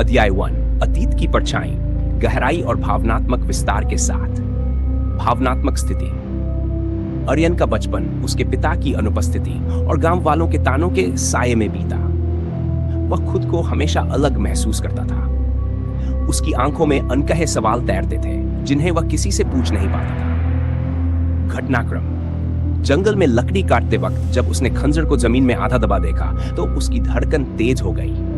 अध्याय 1 अतीत की परछाई, गहराई और भावनात्मक विस्तार के साथ। भावनात्मक स्थिति। आर्यन का बचपन उसके पिता की अनुपस्थिति और गांव वालों के तानों के साये में बीता। वह खुद को हमेशा अलग महसूस करता था। उसकी आंखों में अनकहे सवाल तैरते थे जिन्हें वह किसी से पूछ नहीं पाता था। घटनाक्रम। जंगल में लकड़ी काटते वक्त जब उसने खंजर को जमीन में आधा दबा देखा तो उसकी धड़कन तेज हो गई।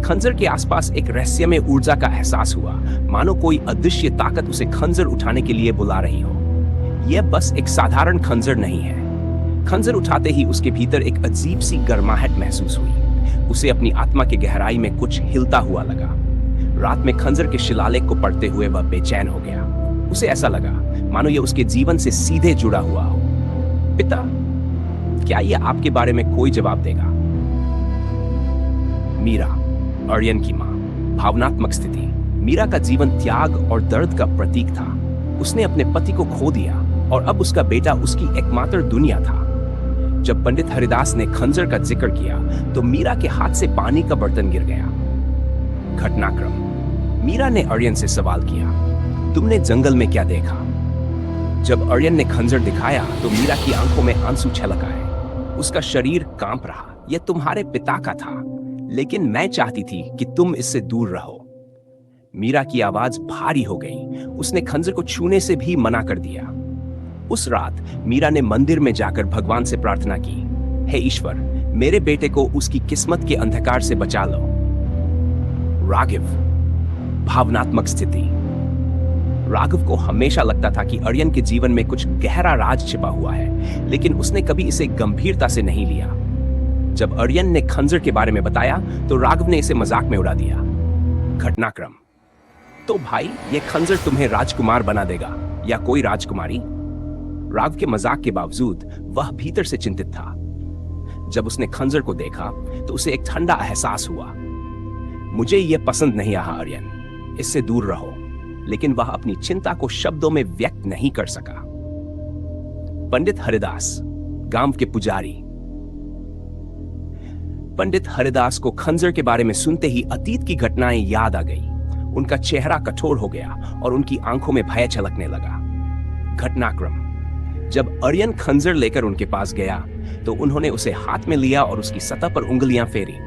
खंजर के आसपास एक रहस्यमय ऊर्जा का एहसास हुआ, मानो कोई अदृश्य ताकत उसे खंजर उठाने के लिए बुला रही हो। यह बस एक साधारण खंजर नहीं है। खंजर उठाते ही उसके भीतर एक अजीब सी गर्माहट महसूस हुई। उसे अपनी आत्मा के गहराई में कुछ हिलता हुआ लगा। रात में खंजर के शिलालेख को पढ़ते हुए वह बेचैन हो गया। उसे ऐसा लगा मानो यह उसके जीवन से सीधे जुड़ा हुआ हो। पिता, क्या यह आपके बारे में कोई जवाब देगा? मीरा, आर्यन की मां। भावनात्मक स्थिति। मीरा का जीवन त्याग और दर्द का प्रतीक था। उसने अपने पति को खो दिया और अब उसका बेटा उसकी एकमात्र दुनिया था। जब पंडित हरिदास ने खंजर का जिक्र किया तो मीरा के हाथ से पानी का बर्तन गिर गया। घटनाक्रम। मीरा ने आर्यन से सवाल किया, तुमने जंगल में क्या देखा? जब आर्यन ने खंजर दिखाया तो मीरा की आंखों में आंसू छलक आए। उसका शरीर कांप रहा। यह तुम्हारे पिता का था, लेकिन मैं चाहती थी कि तुम इससे दूर रहो। मीरा की आवाज भारी हो गई। उसने खंजर को छूने से भी मना कर दिया। उस रात मीरा ने मंदिर में जाकर भगवान से प्रार्थना की, हे ईश्वर, मेरे बेटे को उसकी किस्मत के अंधकार से बचा लो। राघव। भावनात्मक स्थिति। राघव को हमेशा लगता था कि आर्यन के जीवन में कुछ गहरा राज छिपा हुआ है, लेकिन उसने कभी इसे गंभीरता से नहीं लिया। जब आर्यन ने खंजर के बारे में बताया तो राघव ने इसे मजाक में उड़ा दिया। घटनाक्रम। तो भाई, यह खंजर तुम्हें राजकुमार बना देगा या कोई राजकुमारी? राघव के मजाक के बावजूद वह भीतर से चिंतित था। जब उसने खंजर को देखा तो उसे एक ठंडा एहसास हुआ। मुझे यह पसंद नहीं आया आर्यन, इससे दूर रहो। लेकिन वह अपनी चिंता को शब्दों में व्यक्त नहीं कर सका। पंडित हरिदास, गांव के पुजारी। पंडित हरिदास को खंजर के बारे में सुनते ही अतीत की घटनाएं याद आ गई। उनका चेहरा कठोर हो गया और उनकी आंखों में भय झलकने लगा। घटनाक्रम। जब आर्यन खंजर लेकर उनके पास गया तो उन्होंने उसे हाथ में लिया और उसकी सतह पर उंगलियां फेरी।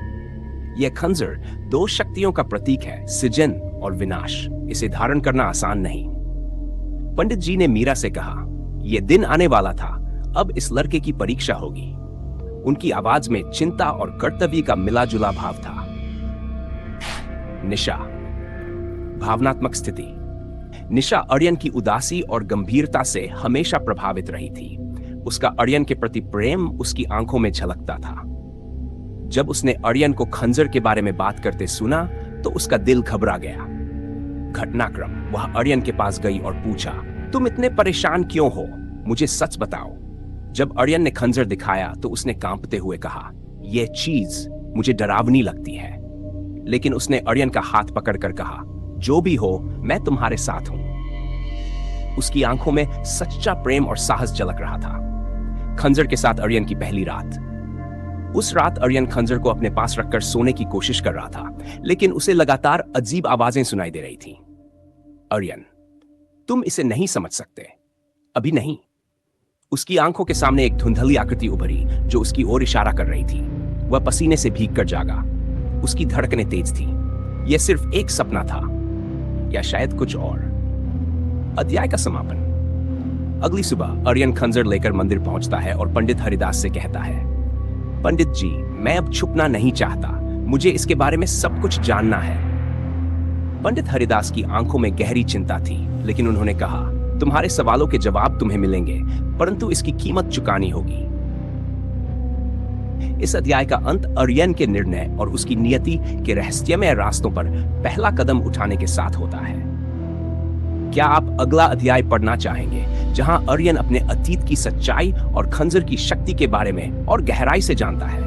यह खंजर दो शक्तियों का प्रतीक है, सृजन और विनाश। इसे धारण करना आसान नहीं। पंडित जी ने मीरा से कहा, यह दिन आने वाला था, अब इस लड़के की परीक्षा होगी। उनकी आवाज में चिंता और कर्तव्य का मिला जुला भाव था। निशा। भावनात्मक स्थिति। निशा आर्यन की उदासी और गंभीरता से हमेशा प्रभावित रही थी। उसका आर्यन के प्रति प्रेम उसकी आंखों में झलकता था। जब उसने आर्यन को खंजर के बारे में बात करते सुना तो उसका दिल घबरा गया। घटनाक्रम। वह आर्यन के पास गई और पूछा, तुम इतने परेशान क्यों हो? मुझे सच बताओ। जब आर्यन ने खंजर दिखाया तो उसने कांपते हुए कहा, यह चीज मुझे डरावनी लगती है। लेकिन उसने आर्यन का हाथ पकड़कर कहा, जो भी हो, मैं तुम्हारे साथ हूं। उसकी आंखों में सच्चा प्रेम और साहस झलक रहा था। खंजर के साथ आर्यन की पहली रात। उस रात आर्यन खंजर को अपने पास रखकर सोने की कोशिश कर रहा था, लेकिन उसे लगातार अजीब आवाजें सुनाई दे रही थीं। आर्यन, तुम इसे नहीं समझ सकते, अभी नहीं। उसकी आंखों के सामने एक धुंधली आकृति उभरी जो उसकी ओर इशारा कर रही थी। वह पसीने से भीगकर जागा। उसकी धड़कनें तेज थी। यह सिर्फ एक सपना था या शायद कुछ और। अध्याय का समापन। अगली सुबह आर्यन खंजर लेकर मंदिर पहुंचता है और पंडित हरिदास से कहता है, पंडित जी, मैं अब छुपना नहीं चाहता। मुझे इसके बारे में सब कुछ जानना है। पंडित हरिदास की आंखों में गहरी चिंता थी, लेकिन उन्होंने कहा, तुम्हारे सवालों के जवाब तुम्हें मिलेंगे, परंतु इसकी कीमत चुकानी होगी। इस अध्याय का अंत आर्यन के निर्णय और उसकी नियति के रहस्यमय रास्तों पर पहला कदम उठाने के साथ होता है। क्या आप अगला अध्याय पढ़ना चाहेंगे, जहां आर्यन अपने अतीत की सच्चाई और खंजर की शक्ति के बारे में और गहराई से जानता है?